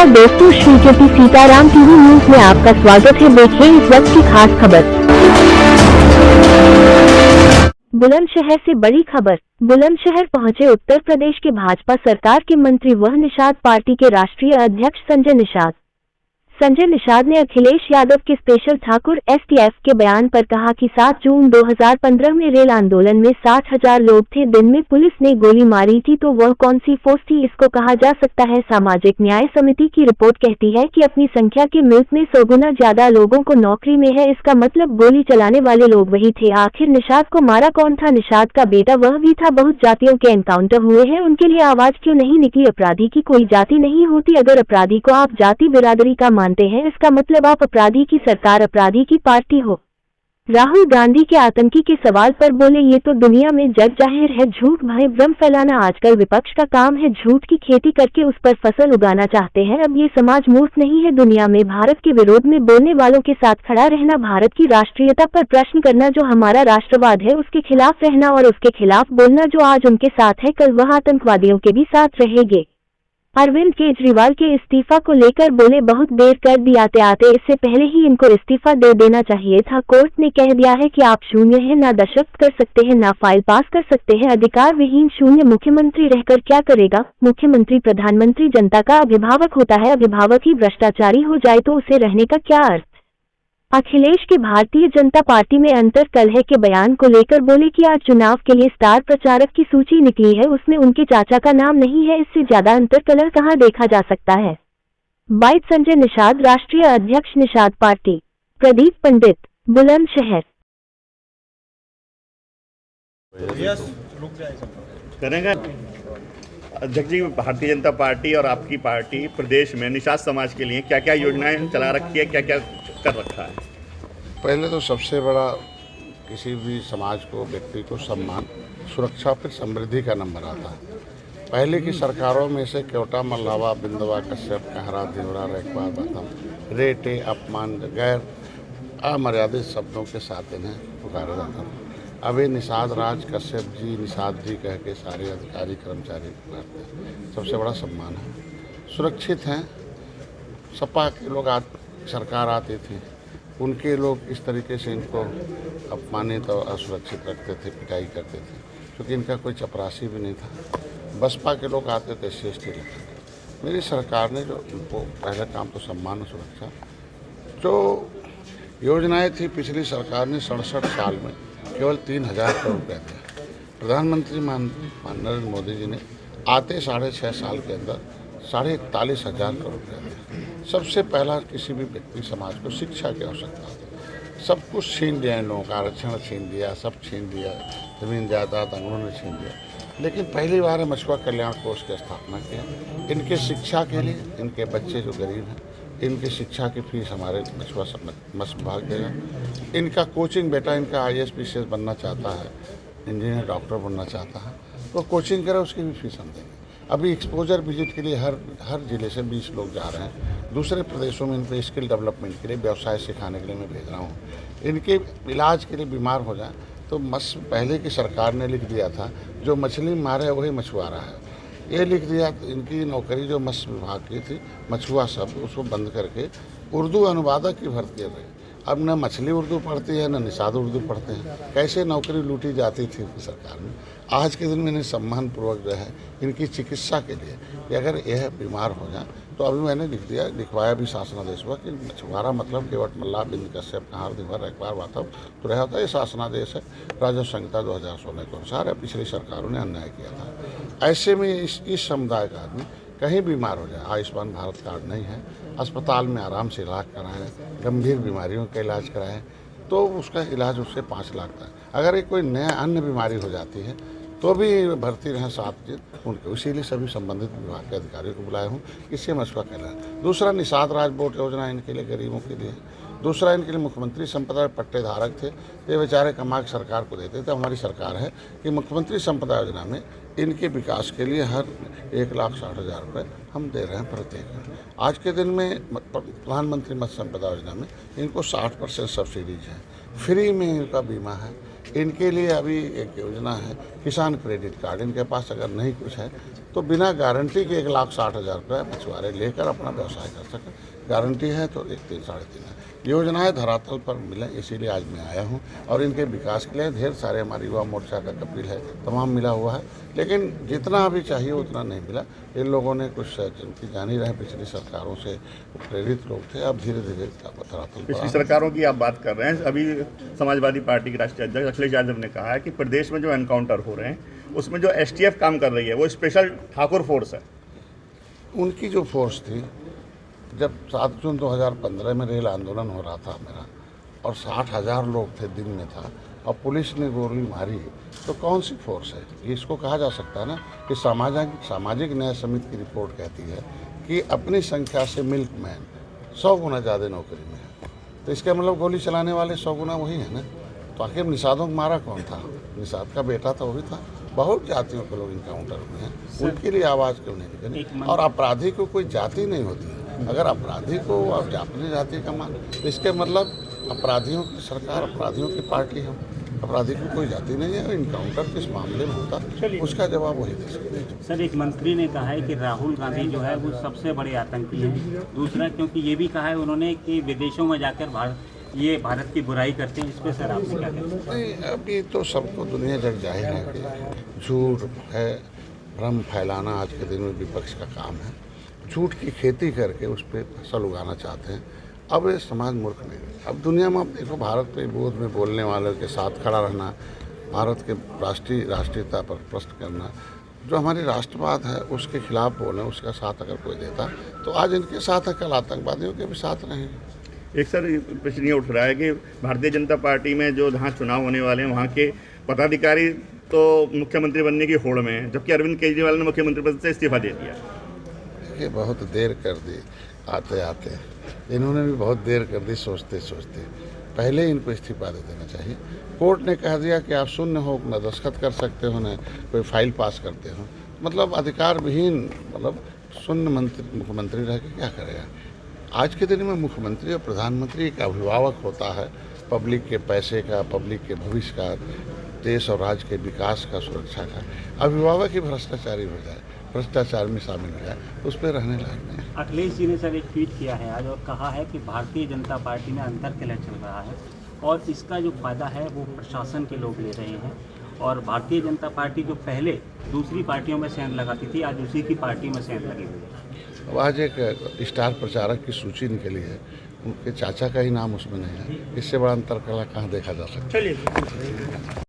नमस्कार दोस्तों, Shri Jyoti Sitaram TV news में आपका स्वागत है। देखिए इस वक्त की खास खबर। बुलंदशहर से बड़ी खबर। बुलंदशहर पहुंचे उत्तर प्रदेश के भाजपा सरकार के मंत्री व निषाद पार्टी के राष्ट्रीय अध्यक्ष संजय निषाद। संजय निषाद ने अखिलेश यादव के स्पेशल ठाकुर एसटीएफ के बयान पर कहा कि 7 जून 2015 में रेल आंदोलन में 60,000 लोग थे, दिन में पुलिस ने गोली मारी थी, तो वह कौन सी फोर्स थी, इसको कहा जा सकता है। सामाजिक न्याय समिति की रिपोर्ट कहती है कि अपनी संख्या के मुल्क में 100 गुना ज्यादा लोगों को नौकरी में है, इसका मतलब गोली चलाने वाले लोग वही थे। आखिर निषाद को मारा कौन था? निषाद का बेटा वह भी था। बहुत जातियों के एनकाउंटर हुए हैं, उनके लिए आवाज क्यों नहीं निकली? अपराधी की कोई जाति नहीं होती। अगर अपराधी को आप जाति बिरादरी का मानते हैं, इसका मतलब आप अपराधी की सरकार, अपराधी की पार्टी हो। राहुल गांधी के आतंकी के सवाल पर बोले, ये तो दुनिया में जग जाहिर है, झूठ भय भ्रम फैलाना आजकल विपक्ष का काम है। झूठ की खेती करके उस पर फसल उगाना चाहते हैं। अब ये समाज मूर्ख नहीं है। दुनिया में भारत के विरोध में बोलने वालों के साथ खड़ा रहना, भारत की राष्ट्रीयता पर प्रश्न करना, जो हमारा राष्ट्रवाद है उसके खिलाफ रहना और उसके खिलाफ बोलना, जो आज उनके साथ है कल वह आतंकवादियों के भी साथ रहेंगे। अरविंद केजरीवाल के इस्तीफा को लेकर बोले, बहुत देर कर दी आते आते, इससे पहले ही इनको इस्तीफा दे देना चाहिए था। कोर्ट ने कह दिया है कि आप शून्य हैं, ना दस्तखत कर सकते हैं, ना फाइल पास कर सकते हैं। अधिकार विहीन शून्य मुख्यमंत्री रहकर क्या करेगा? मुख्यमंत्री प्रधानमंत्री जनता का अभिभावक होता है। अभिभावक ही भ्रष्टाचारी हो जाए तो उसे रहने का क्या अर्थ? अखिलेश के भारतीय जनता पार्टी में अंतर कलह के बयान को लेकर बोले कि आज चुनाव के लिए स्टार प्रचारक की सूची निकली है, उसमें उनके चाचा का नाम नहीं है, इससे ज्यादा अंतर कलह कहां देखा जा सकता है। बाइट संजय निषाद, राष्ट्रीय अध्यक्ष निषाद पार्टी। प्रदीप पंडित, बुलंदशहर। करेंगे अध्यक्ष जी, भारतीय जनता पार्टी और आपकी पार्टी प्रदेश में निषाद समाज के लिए क्या क्या योजनाएं चला रखी है, क्या क्या कर रखा है? पहले तो सबसे बड़ा किसी भी समाज को, व्यक्ति को सम्मान, सुरक्षा, फिर समृद्धि का नंबर आता है। पहले की सरकारों में से क्योटा, मल्लावा, बिंदवा, कश्यप, कहरा, देवरा, रेखवार, बथम, रेटे, अपमान, गैर अमर्यादित शब्दों के साथ इन्हें पुकारा जाता। अभी निषाद राज, कश्यप जी, निषाद जी कह के सारे अधिकारी कर्मचारी पुकारते हैं। सबसे बड़ा सम्मान है। सुरक्षित हैं। सपा के लोग सरकार आती थी, उनके लोग इस तरीके से इनको अपमानित और असुरक्षित रखते थे, पिटाई करते थे, क्योंकि इनका कोई चपरासी भी नहीं था। बसपा के लोग आते थे, CST रखते थे। मेरी सरकार ने जो उनको पहला काम तो सम्मान और सुरक्षा, जो योजनाएं थी पिछली सरकार ने 67 साल में केवल 3,000 करोड़ रुपये दिया। प्रधानमंत्री नरेंद्र मोदी जी ने आते 6.5 साल के अंदर 41,500 करोड़ रुपये दिया। सबसे पहला किसी भी व्यक्ति समाज को शिक्षा की आवश्यकता होती। सब कुछ छीन दिया इन लोगों का, आरक्षण छीन दिया, सब छीन दिया, जमीन जायदाद अंग्रेजों ने छीन दिया। लेकिन पहली बार मछुआ कल्याण कोष की स्थापना किया। इनके शिक्षा के लिए, इनके बच्चे जो गरीब हैं, इनकी शिक्षा की फीस हमारे मछुआ मत्स्य विभाग देगा। इनका कोचिंग, बेटा इनका IAS PCS बनना चाहता है, इंजीनियर, डॉक्टर बनना चाहता है, तो कोचिंग करे, उसकी भी फीस हम देंगे। अभी एक्सपोजर विजिट के लिए हर जिले से 20 लोग जा रहे हैं दूसरे प्रदेशों में, इनके स्किल डेवलपमेंट के लिए, व्यवसाय सिखाने के लिए मैं भेज रहा हूँ। इनके इलाज के लिए बीमार हो जाए तो पहले की सरकार ने लिख दिया था, जो मछली मारे वही मछुआरा है, ये लिख दिया। इनकी नौकरी जो मत्स्य विभाग की थी, मछुआ सब, उसको बंद करके उर्दू अनुवादक की भर्ती कर रही। अब न मछली उर्दू पढ़ती है, न निषाद उर्दू पढ़ते हैं। कैसे नौकरी लूटी जाती थी सरकार में। आज के दिन में इन्हें सम्मानपूर्वक जो है इनकी चिकित्सा के लिए कि अगर यह बीमार हो जाए तो अभी मैंने लिखवाया भी शासनादेश हुआ कि मछुआरा मतलब केवट, मल्लाह, बिंद, कश्यप, कहार, दिवर, रेखवार, वाथव तो रहा होता है। ये शासनादेश है राजस्व संहिता 2016 के अनुसार। पिछली सरकारों ने अन्याय किया था। ऐसे में इस समुदाय का आदमी कहीं बीमार हो जाए, आयुष्मान भारत कार्ड नहीं है, अस्पताल में आराम से इलाज कराएं, गंभीर बीमारियों का इलाज कराएं, तो उसका इलाज उससे 5 लाख का है। अगर एक कोई नया अन्य बीमारी हो जाती है तो भी भर्ती रहें 7 दिन उनके। इसीलिए सभी संबंधित विभाग के अधिकारियों को बुलाया हूँ, इससे मशवरा कर रहे हैं। दूसरा, निषाद राज बोर्ड योजना इनके लिए, गरीबों के लिए। दूसरा, इनके लिए मुख्यमंत्री संपदा पट्टे धारक थे, ये बेचारे कमा के सरकार को देते थे। हमारी सरकार है कि मुख्यमंत्री संपदा योजना में इनके विकास के लिए हर 1,60,000 रुपये हम दे रहे हैं प्रत्येक। आज के दिन में प्रधानमंत्री मत्स्य संपदा योजना में इनको 60% सब्सिडीज है, फ्री में इनका बीमा है। इनके लिए अभी एक योजना है किसान क्रेडिट कार्ड। इनके पास अगर नहीं कुछ है तो बिना गारंटी के 1,60,000 रुपये मछुआरे लेकर अपना व्यवसाय कर सकें। गारंटी है तो 3 साढ़े 3 है। योजनाएं धरातल पर मिले, इसीलिए आज मैं आया हूं। और इनके विकास के लिए ढेर सारे हमारे युवा मोर्चा का कपिल है, तमाम मिला हुआ है, लेकिन जितना अभी चाहिए उतना नहीं मिला। इन लोगों ने कुछ जिनकी जान ही रहे पिछली सरकारों से प्रेरित लोग थे, अब धीरे धीरे धरातल पिछली सरकारों की आप बात कर रहे हैं। अभी समाजवादी पार्टी के राष्ट्रीय अध्यक्ष अखिलेश यादव ने कहा है कि प्रदेश में जो एनकाउंटर हो रहे हैं उसमें जो STF काम कर रही है वो स्पेशल ठाकुर फोर्स है। उनकी जो फोर्स थी, जब 7 जून 2015 में रेल आंदोलन हो रहा था मेरा, और 60,000 लोग थे, दिन में था, और पुलिस ने गोली मारी, तो कौन सी फोर्स है? ये इसको कहा जा सकता है ना कि सामाजिक न्याय समिति की रिपोर्ट कहती है कि अपनी संख्या से मिल्कमैन 100 गुना ज़्यादा नौकरी में है। तो इसका मतलब गोली चलाने वाले 100 गुना वही है ना। तो आखिर निषादों को मारा कौन था? निषाद का बेटा तो वही था। बहुत जातियों के लोग इनकाउंटर में हैं, उनके लिए आवाज़ क्यों नहीं निकली? और अपराधी को कोई जाति नहीं होती है। अगर अपराधी को आप अपनी जाति का मान, तो इसके मतलब अपराधियों की सरकार, अपराधियों की पार्टी है। अपराधी को कोई जाति नहीं है। इनकाउंटर किस मामले में होता, उसका जवाब वही दे सकते हैं। सर, एक मंत्री ने कहा है कि राहुल गांधी जो है वो सबसे बड़े आतंकी हैं। दूसरा, क्योंकि ये भी कहा है उन्होंने कि विदेशों में जाकर भारत की बुराई करते हैं। इस पर सर आपसे क्या कहते हैं? नहीं, अभी तो सबको दुनिया जग जाहिर है कि झूठ है, भ्रम फैलाना आज के दिन में विपक्ष का काम है। झूठ की खेती करके उस पर फसल उगाना चाहते हैं। अब ये समाज मूर्ख नहीं है। अब दुनिया में आप देखो, भारत पे विरोध में बोलने वालों के साथ खड़ा रहना, भारत के राष्ट्रीयता पर प्रश्न करना, जो हमारी राष्ट्रवाद है उसके खिलाफ बोलना, उसका साथ अगर कोई देता तो आज इनके साथ है, कल आतंकवादियों के भी साथ रहेंगे। एक सर प्रश्न ये उठ रहा है कि भारतीय जनता पार्टी में जो जहाँ चुनाव होने वाले हैं वहाँ के पदाधिकारी तो मुख्यमंत्री बनने की होड़ में है, जबकि अरविंद केजरीवाल ने मुख्यमंत्री पद से इस्तीफा दे दिया। देखिए, बहुत देर कर दी आते आते, इन्होंने भी बहुत देर कर दी सोचते सोचते। पहले इनको इस्तीफा दे देना चाहिए। कोर्ट ने कह दिया कि आप शून्य हो, न दस्तखत कर सकते हो, न कोई फाइल पास करते हो, मतलब अधिकार विहीन, मतलब शून्य मुख्यमंत्री रह के क्या करेगा? आज के दिन में मुख्यमंत्री और प्रधानमंत्री एक अभिभावक होता है पब्लिक के पैसे का, पब्लिक के भविष्य का, देश और राज्य के विकास का, सुरक्षा का। अभिभावक ही भ्रष्टाचारी हो जाए, भ्रष्टाचार में शामिल हो जाए, उस पर रहने लायक नहीं। अखिलेश जी ने सर एक ट्वीट किया है आज और कहा है कि भारतीय जनता पार्टी में अंतर्कलह चल रहा है और इसका जो फायदा है वो प्रशासन के लोग ले रहे हैं। और भारतीय जनता पार्टी जो पहले दूसरी पार्टियों में सेंध लगाती थी, आज उसी की पार्टी में सेंध लगी हुई है। अब आज एक स्टार प्रचारक की सूची निकली है, उनके चाचा का ही नाम उसमें नहीं है। इससे बड़ा अंतर्कलह कहाँ देखा जा सकता है? चलिए।